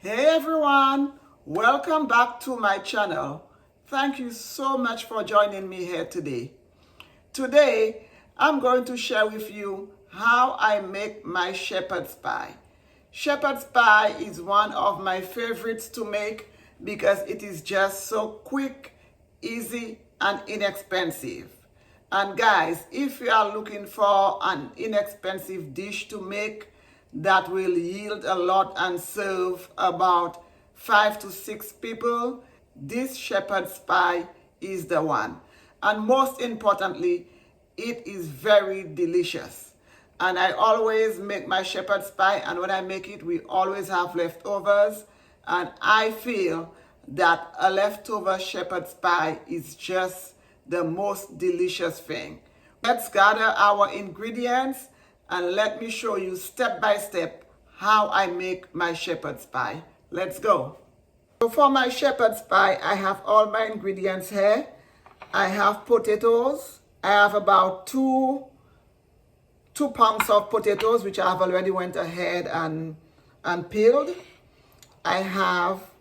Hey everyone, welcome back to my channel. Thank you so much for joining me here today. Today, I'm going to share with you how I make my shepherd's pie. Shepherd's pie is one of my favorites to make because it is just so quick, easy, and inexpensive. And guys, if you are looking for an inexpensive dish to make that will yield a lot and serve about 5 to 6 people, this shepherd's pie is the one. And most importantly, it is very delicious. And I always make my shepherd's pie, and when I make it, we always have leftovers. And I feel that a leftover shepherd's pie is just the most delicious thing. Let's gather our ingredients and let me show you step by step how I make my shepherd's pie. Let's go. So for my shepherd's pie, I have all my ingredients here. I have potatoes. I have about two pounds of potatoes, which I have already went ahead and peeled. I have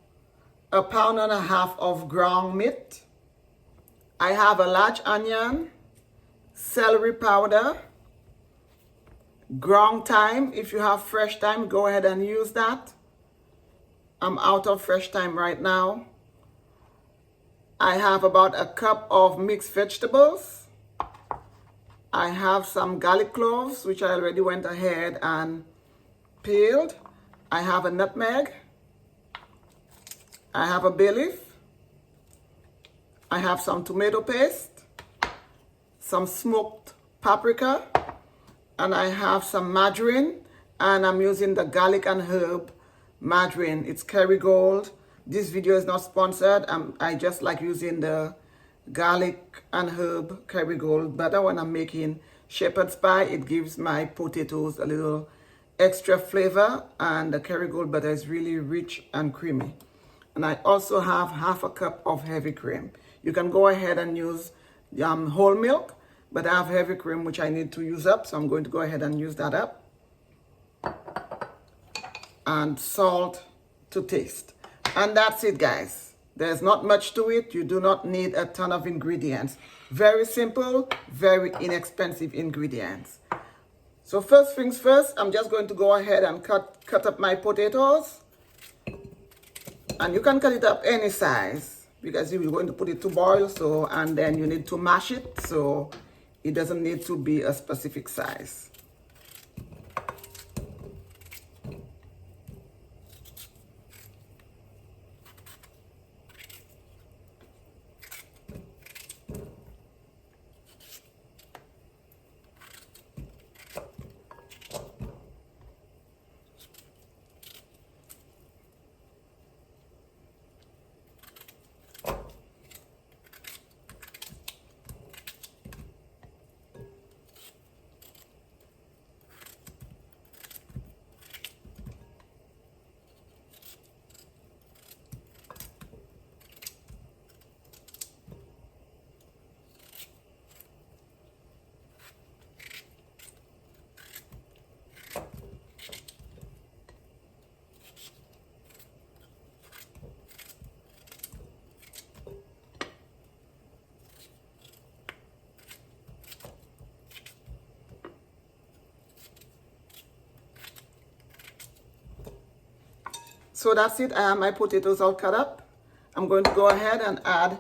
1.5 pounds of ground meat. I have a large onion, celery powder, ground thyme. If you have fresh thyme, go ahead and use that. I'm out of fresh thyme right now. I have about 1 cup of mixed vegetables. I have some garlic cloves, which I already went ahead and peeled. I have a nutmeg. I have a bay leaf. I have some tomato paste, some smoked paprika, and I have some margarine, and I'm using the garlic and herb margarine. It's Kerrygold. This video is not sponsored. I just like using the garlic and herb Kerrygold butter when I'm making shepherd's pie. It gives my potatoes a little extra flavor, and the Kerrygold butter is really rich and creamy. And I also have 1/2 cup of heavy cream. You can go ahead and use whole milk, but I have heavy cream which I need to use up, so I'm going to go ahead and use that up. And salt to taste. And that's it, guys. There's not much to it. You do not need a ton of ingredients. Very simple, very inexpensive ingredients. So first things first, I'm just going to go ahead and cut up my potatoes. And you can cut it up any size because you're going to put it to boil, and then you need to mash it, so it doesn't need to be a specific size. So that's it. I have my potatoes all cut up. I'm going to go ahead and add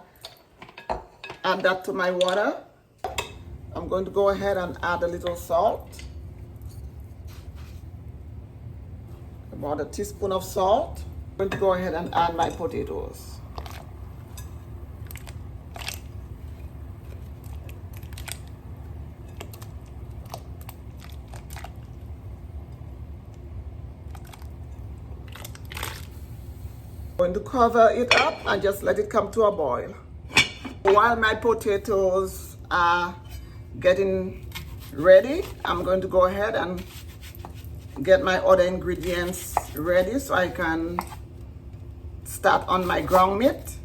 that to my water. I'm going to go ahead and add a little salt. About 1 teaspoon of salt. I'm going to go ahead and add my potatoes. I'm going to cover it up and just let it come to a boil. While my potatoes are getting ready, I'm going to go ahead and get my other ingredients ready so I can start on my ground meat.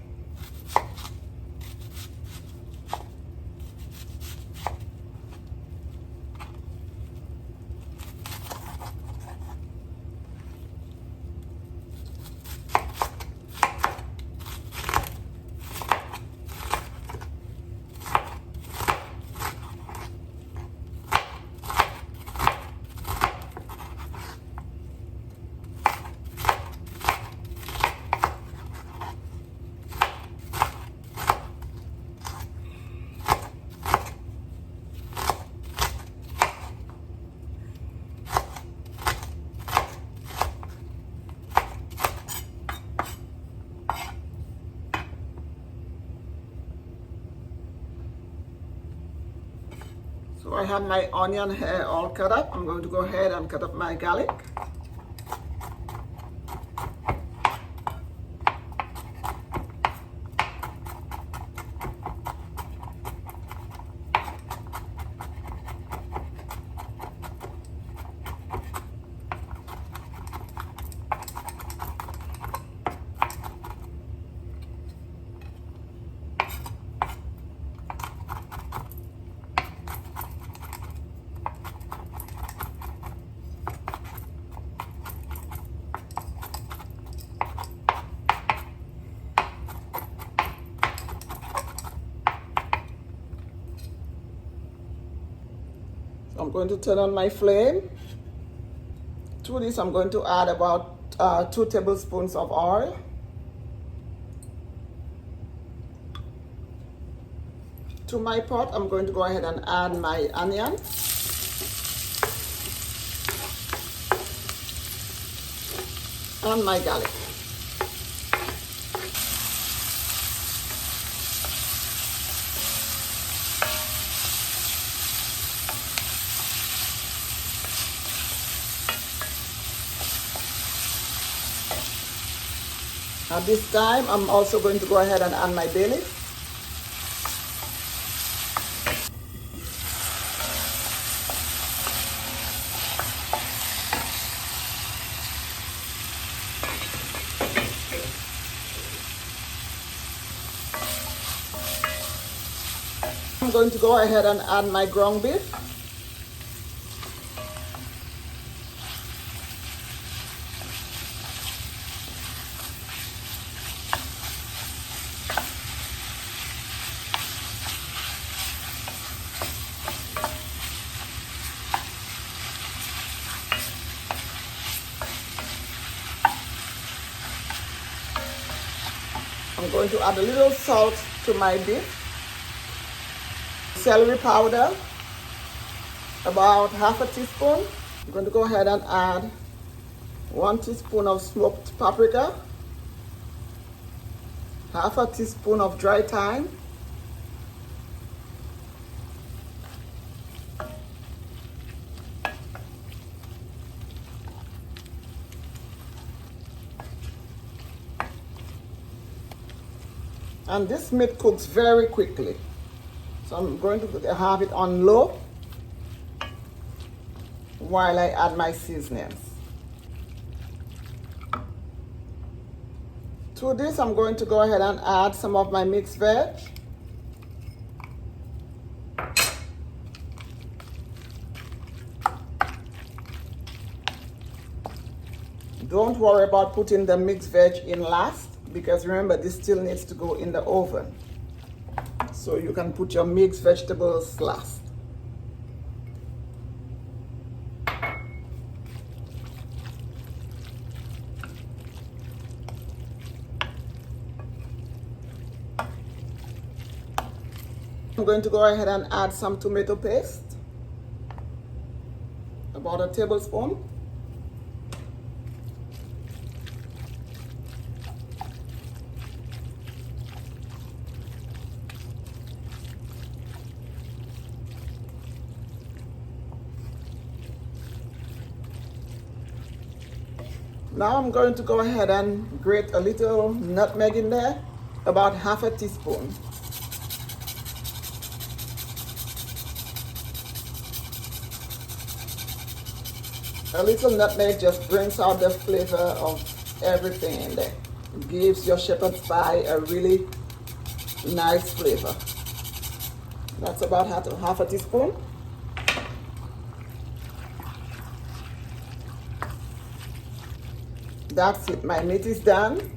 So I have my onion hair all cut up. I'm going to go ahead and cut up my garlic. I'm going to turn on my flame. To this, I'm going to add about 2 tablespoons of oil. To my pot, I'm going to go ahead and add my onion. And my garlic. At this time, I'm also going to go ahead and add my bay leaf. I'm going to go ahead and add my ground beef. I'm going to add a little salt to my beef. Celery powder, about half a teaspoon. I'm going to go ahead and add 1 teaspoon of smoked paprika, half a teaspoon of dry thyme, and this meat cooks very quickly. So I'm going to have it on low while I add my seasonings. To this, I'm going to go ahead and add some of my mixed veg. Don't worry about putting the mixed veg in last, because remember, this still needs to go in the oven. So you can put your mixed vegetables last. I'm going to go ahead and add some tomato paste, about a tablespoon. Now I'm going to go ahead and grate a little nutmeg in there, about half a teaspoon. A little nutmeg just brings out the flavor of everything in there. It gives your shepherd's pie a really nice flavor. That's about half a teaspoon. That's it, my meat is done.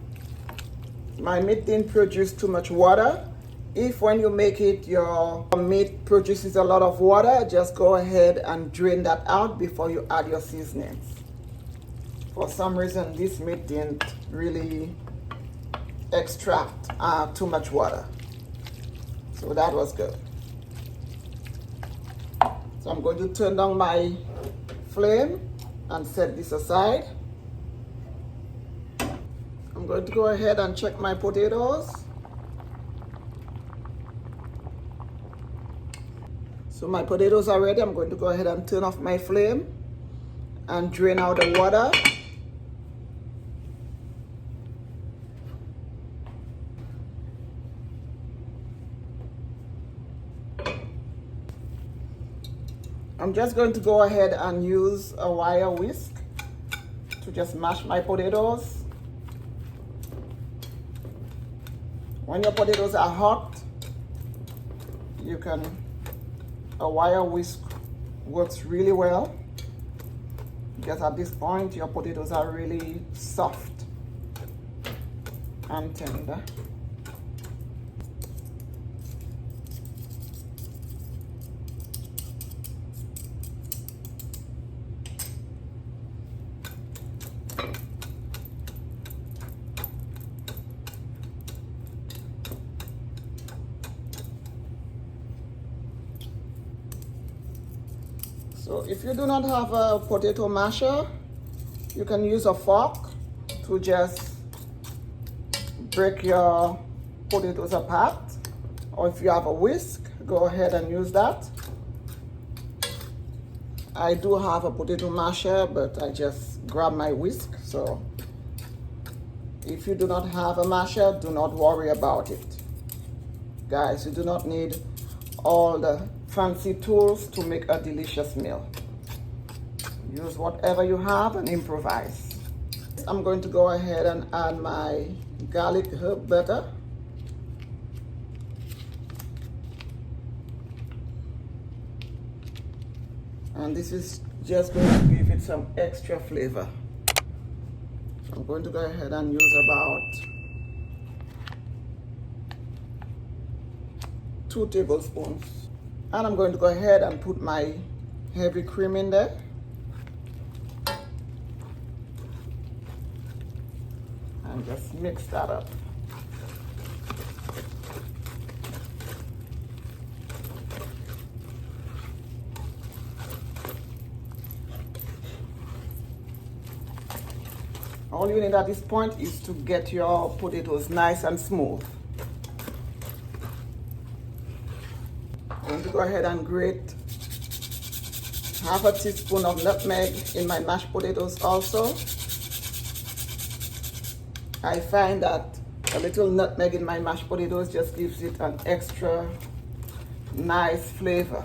My meat didn't produce too much water. If when you make it, your meat produces a lot of water, just go ahead and drain that out before you add your seasonings. For some reason, this meat didn't really extract too much water. So that was good. So I'm going to turn down my flame and set this aside. I'm going to go ahead and check my potatoes. So my potatoes are ready. I'm going to go ahead and turn off my flame and drain out the water. I'm just going to go ahead and use a wire whisk to just mash my potatoes. When your potatoes are hot, a wire whisk works really well, because at this point your potatoes are really soft and tender. So if you do not have a potato masher, you can use a fork to just break your potatoes apart. Or if you have a whisk, go ahead and use that. I do have a potato masher, but I just grab my whisk. So if you do not have a masher, do not worry about it. Guys, you do not need all the fancy tools to make a delicious meal. Use whatever you have and improvise. I'm going to go ahead and add my garlic herb butter. And this is just going to give it some extra flavor. So I'm going to go ahead and use about 2 tablespoons. And I'm going to go ahead and put my heavy cream in there. And just mix that up. All you need at this point is to get your potatoes nice and smooth. I'm going to go ahead and grate half a teaspoon of nutmeg in my mashed potatoes also. I find that a little nutmeg in my mashed potatoes just gives it an extra nice flavor.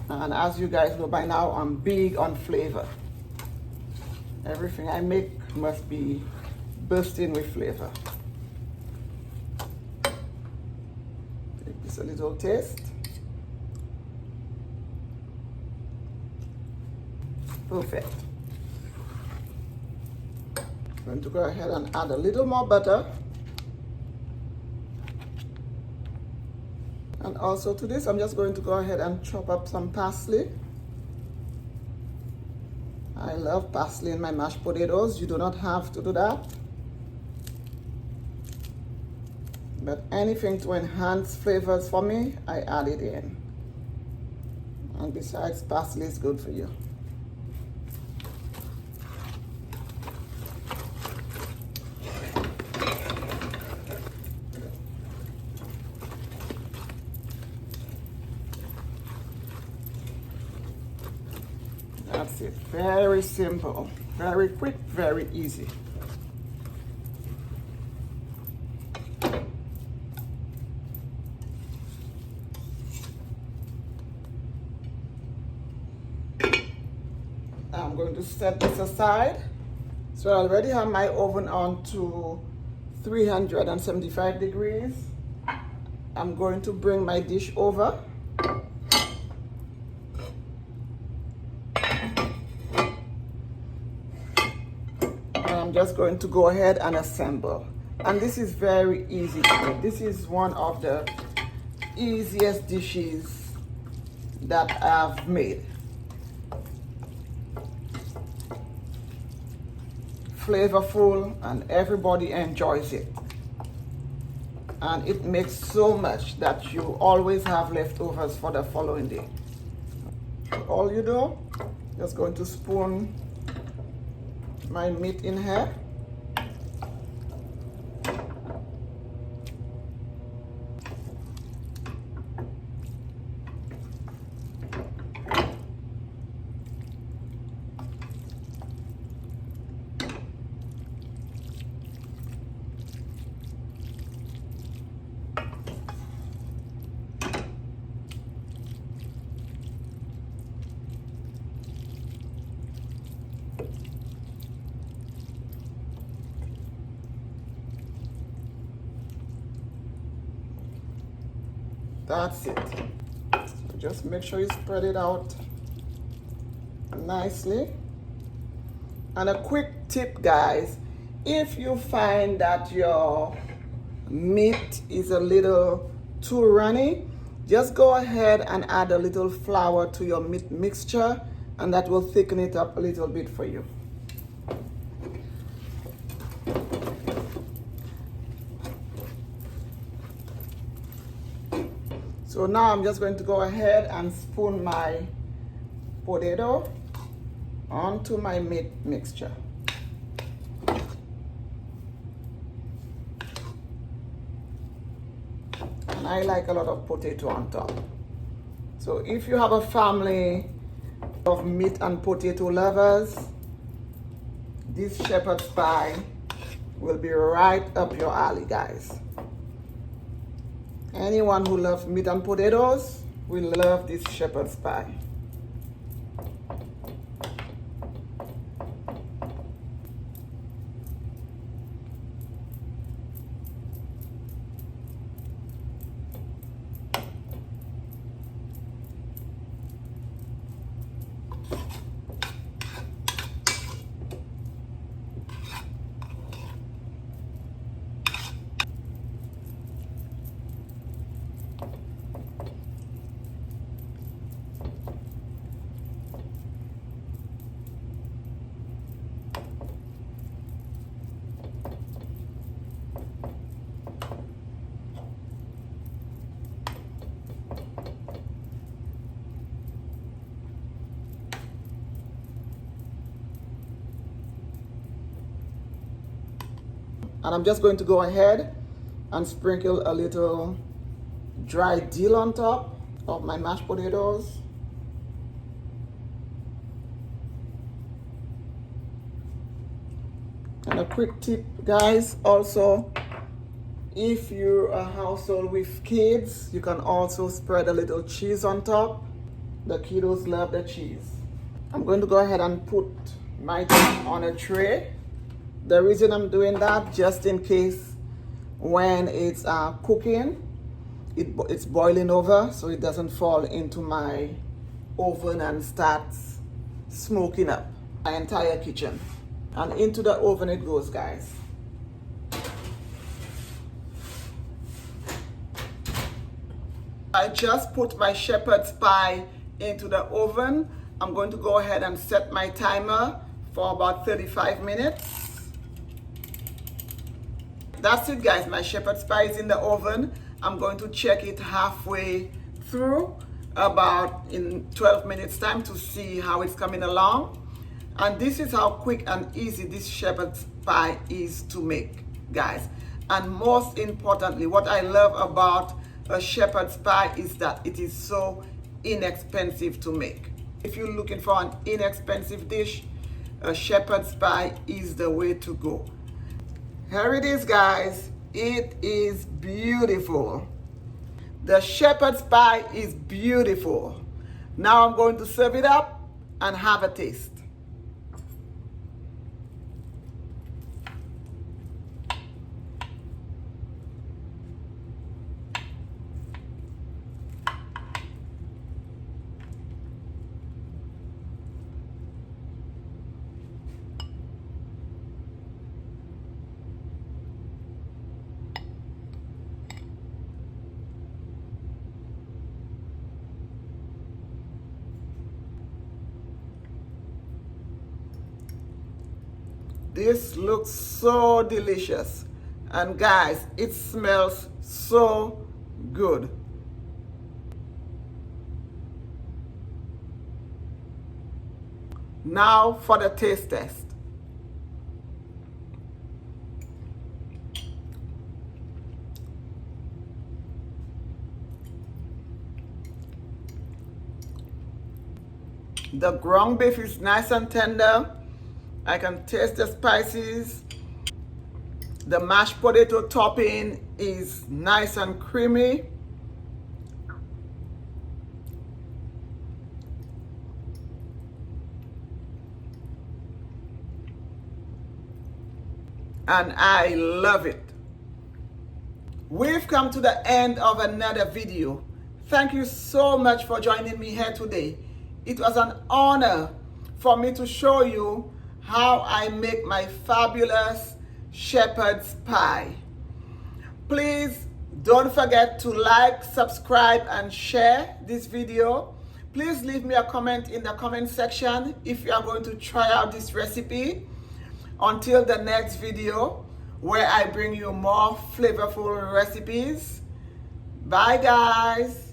And as you guys know by now, I'm big on flavor. Everything I make must be bursting with flavor. Take this a little taste. Perfect. I'm going to go ahead and add a little more butter. And also to this, I'm just going to go ahead and chop up some parsley. I love parsley in my mashed potatoes. You do not have to do that. But anything to enhance flavors for me, I add it in. And besides, parsley is good for you. That's it. Very simple, very quick, very easy. I'm going to set this aside. So I already have my oven on to 375 degrees. I'm going to bring my dish over. I'm just going to go ahead and assemble. And this is very easy to do. This is one of the easiest dishes that I've made. Flavorful, and everybody enjoys it. And it makes so much that you always have leftovers for the following day. All you do, just going to spoon my meat in here. That's it. So just make sure you spread it out nicely. And a quick tip, guys, if you find that your meat is a little too runny, just go ahead and add a little flour to your meat mixture, and that will thicken it up a little bit for you. So now I'm just going to go ahead and spoon my potato onto my meat mixture. And I like a lot of potato on top. So if you have a family of meat and potato lovers, this shepherd's pie will be right up your alley, guys. Anyone who loves meat and potatoes will love this shepherd's pie. And I'm just going to go ahead and sprinkle a little dry dill on top of my mashed potatoes. And a quick tip, guys, also, if you're a household with kids, you can also spread a little cheese on top. The kiddos love the cheese. I'm going to go ahead and put my thing on a tray. The reason I'm doing that, just in case when it's cooking, it's boiling over, so it doesn't fall into my oven and starts smoking up my entire kitchen. And into the oven it goes, guys. I just put my shepherd's pie into the oven. I'm going to go ahead and set my timer for about 35 minutes. That's it, guys. My shepherd's pie is in the oven. I'm going to check it halfway through, about in 12 minutes time, to see how it's coming along. And this is how quick and easy this shepherd's pie is to make, guys. And most importantly, what I love about a shepherd's pie is that it is so inexpensive to make. If you're looking for an inexpensive dish, a shepherd's pie is the way to go. Here it is, guys. It is beautiful. The shepherd's pie is beautiful. Now I'm going to serve it up and have a taste. This looks so delicious. And guys, it smells so good. Now for the taste test. The ground beef is nice and tender. I can taste the spices. The mashed potato topping is nice and creamy. And I love it. We've come to the end of another video. Thank you so much for joining me here today. It was an honor for me to show you how I make my fabulous shepherd's pie. Please don't forget to like, subscribe, and share this video. Please leave me a comment in the comment section if you are going to try out this recipe. Until the next video, where I bring you more flavorful recipes. Bye, guys.